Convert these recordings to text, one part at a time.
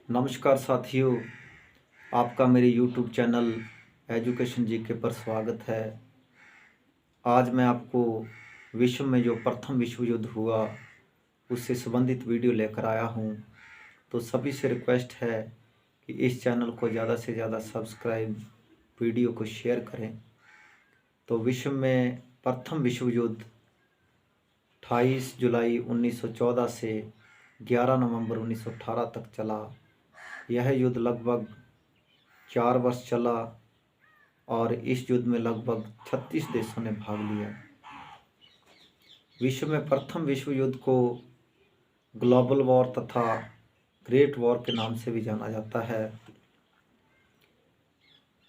नमस्कार साथियों, आपका मेरे YouTube चैनल एजुकेशन जीके पर स्वागत है। आज मैं आपको विश्व में जो प्रथम विश्व युद्ध हुआ उससे संबंधित वीडियो लेकर आया हूँ। तो सभी से रिक्वेस्ट है कि इस चैनल को ज़्यादा से ज़्यादा सब्सक्राइब, वीडियो को शेयर करें। तो विश्व में प्रथम विश्व युद्ध 28 जुलाई 1914 से 11 नवंबर 1918 तक चला। यह युद्ध लगभग 4 वर्ष चला और इस युद्ध में लगभग 36 देशों ने भाग लिया। विश्व में प्रथम विश्व युद्ध को ग्लोबल वॉर तथा ग्रेट वॉर के नाम से भी जाना जाता है।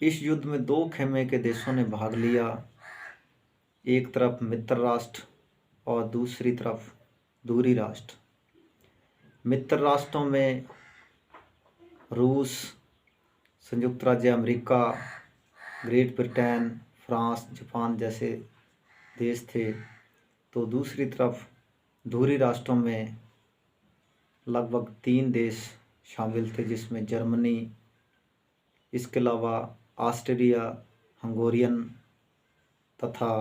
इस युद्ध में दो खेमे के देशों ने भाग लिया, एक तरफ मित्र राष्ट्र और दूसरी तरफ दूरी राष्ट्र। मित्र राष्ट्रों में रूस, संयुक्त राज्य America, great Britain, France, Japan जैसे देश थे। तो दूसरी तरफ दूरी राष्ट्रों में लगभग 3 देश शामिल थे, जिसमें जर्मनी, इसके अलावा ऑस्ट्रिया हंगोरियन तथा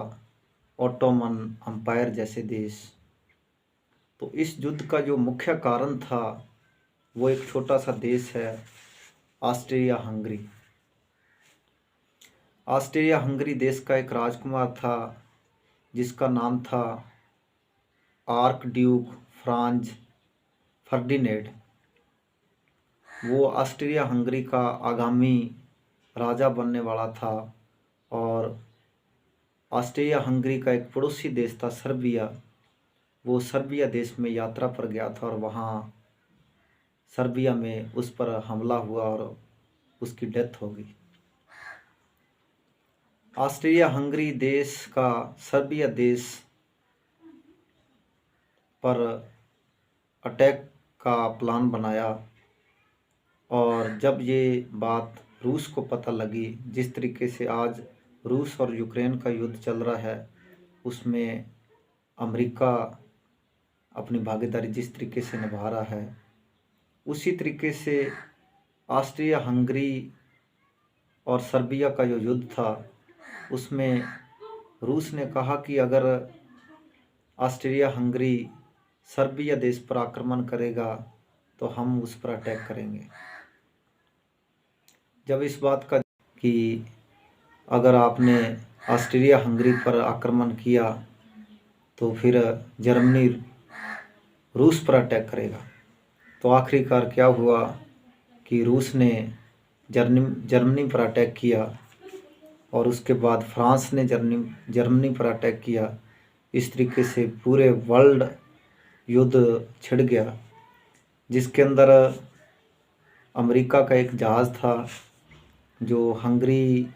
ओटोमन अम्पायर जैसे देश। तो इस युद्ध का जो मुख्य कारण था वो एक छोटा सा देश है, ऑस्ट्रिया हंगरी। ऑस्ट्रिया हंगरी देश का एक राजकुमार था जिसका नाम था आर्क ड्यूक फ्रांज फर्डिनेंड। वो ऑस्ट्रिया हंगरी का आगामी राजा बनने वाला था और ऑस्ट्रिया हंगरी का एक पड़ोसी देश था सर्बिया। वो सर्बिया देश में यात्रा पर गया था और वहाँ सर्बिया में उस पर हमला हुआ और उसकी डेथ हो गई। ऑस्ट्रिया हंगरी देश का सर्बिया देश पर अटैक का प्लान बनाया और जब ये बात रूस को पता लगी, जिस तरीके से आज रूस और यूक्रेन का युद्ध चल रहा है उसमें अमेरिका अपनी भागीदारी जिस तरीके से निभा रहा है, उसी तरीके से ऑस्ट्रिया हंगरी और सर्बिया का जो युद्ध था उसमें रूस ने कहा कि अगर ऑस्ट्रिया हंगरी सर्बिया देश पर आक्रमण करेगा तो हम उस पर अटैक करेंगे। जब इस बात का कि अगर आपने ऑस्ट्रिया हंगरी पर आक्रमण किया तो फिर जर्मनी रूस पर अटैक करेगा, तो आखिरकार क्या हुआ कि रूस ने जर्मनी पर अटैक किया और उसके बाद फ्रांस ने जर्मनी पर अटैक किया। इस तरीके से पूरे वर्ल्ड युद्ध छिड़ गया, जिसके अंदर अमेरिका का एक जहाज़ था जो हंगरी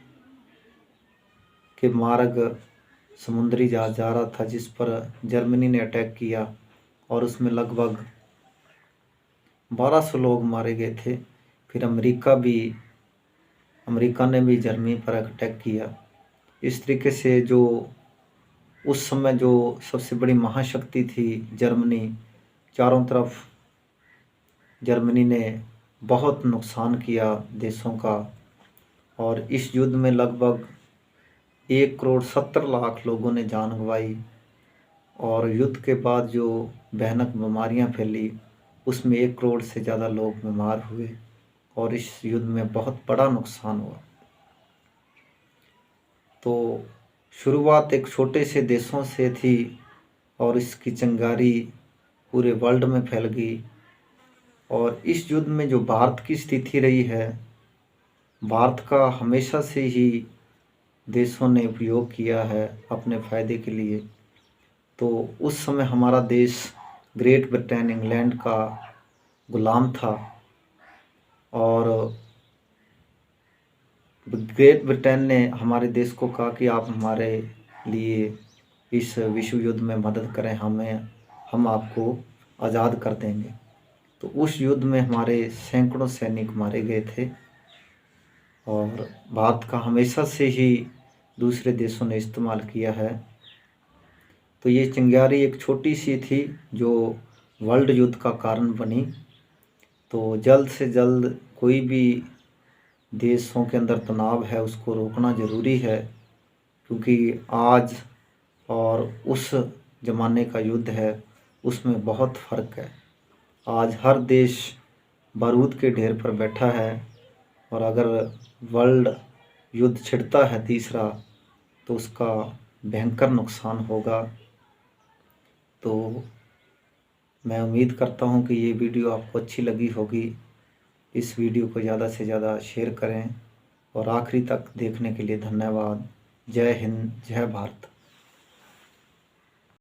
के मार्ग समुद्री जहाज़ जा रहा था, जिस पर जर्मनी ने अटैक किया और उसमें लगभग 1200 लोग मारे गए थे। फिर अमेरिका ने भी जर्मनी पर अटैक किया। इस तरीके से जो उस समय जो सबसे बड़ी महाशक्ति थी जर्मनी, चारों तरफ जर्मनी ने बहुत नुकसान किया देशों का और इस युद्ध में लगभग 1,70,00,000 लोगों ने जान गंवाई और युद्ध के बाद जो भयानक बीमारियां फैली उसमें 1 करोड़ से ज़्यादा लोग बीमार हुए और इस युद्ध में बहुत बड़ा नुकसान हुआ। तो शुरुआत एक छोटे से देशों से थी और इसकी चिंगारी पूरे वर्ल्ड में फैल गई। और इस युद्ध में जो भारत की स्थिति रही है, भारत का हमेशा से ही देशों ने उपयोग किया है अपने फ़ायदे के लिए। तो उस समय हमारा देश ग्रेट ब्रिटेन इंग्लैंड का गुलाम था और ग्रेट ब्रिटेन ने हमारे देश को कहा कि आप हमारे लिए इस विश्व युद्ध में मदद करें, हम आपको आज़ाद कर देंगे। तो उस युद्ध में हमारे सैकड़ों सैनिक मारे गए थे और भारत का हमेशा से ही दूसरे देशों ने इस्तेमाल किया है। तो ये चिंगारी एक छोटी सी थी जो वर्ल्ड युद्ध का कारण बनी तो जल्द से जल्द कोई भी देशों के अंदर तनाव है उसको रोकना ज़रूरी है, क्योंकि आज और उस ज़माने का युद्ध है उसमें बहुत फ़र्क है। आज हर देश बारूद के ढेर पर बैठा है, और अगर वर्ल्ड युद्ध छिड़ता है तीसरा तो उसका भयंकर नुकसान होगा। तो मैं उम्मीद करता हूँ कि ये वीडियो आपको अच्छी लगी होगी। इस वीडियो को ज़्यादा से ज़्यादा शेयर करें, और आखिरी तक देखने के लिए धन्यवाद। जय हिंद, जय भारत।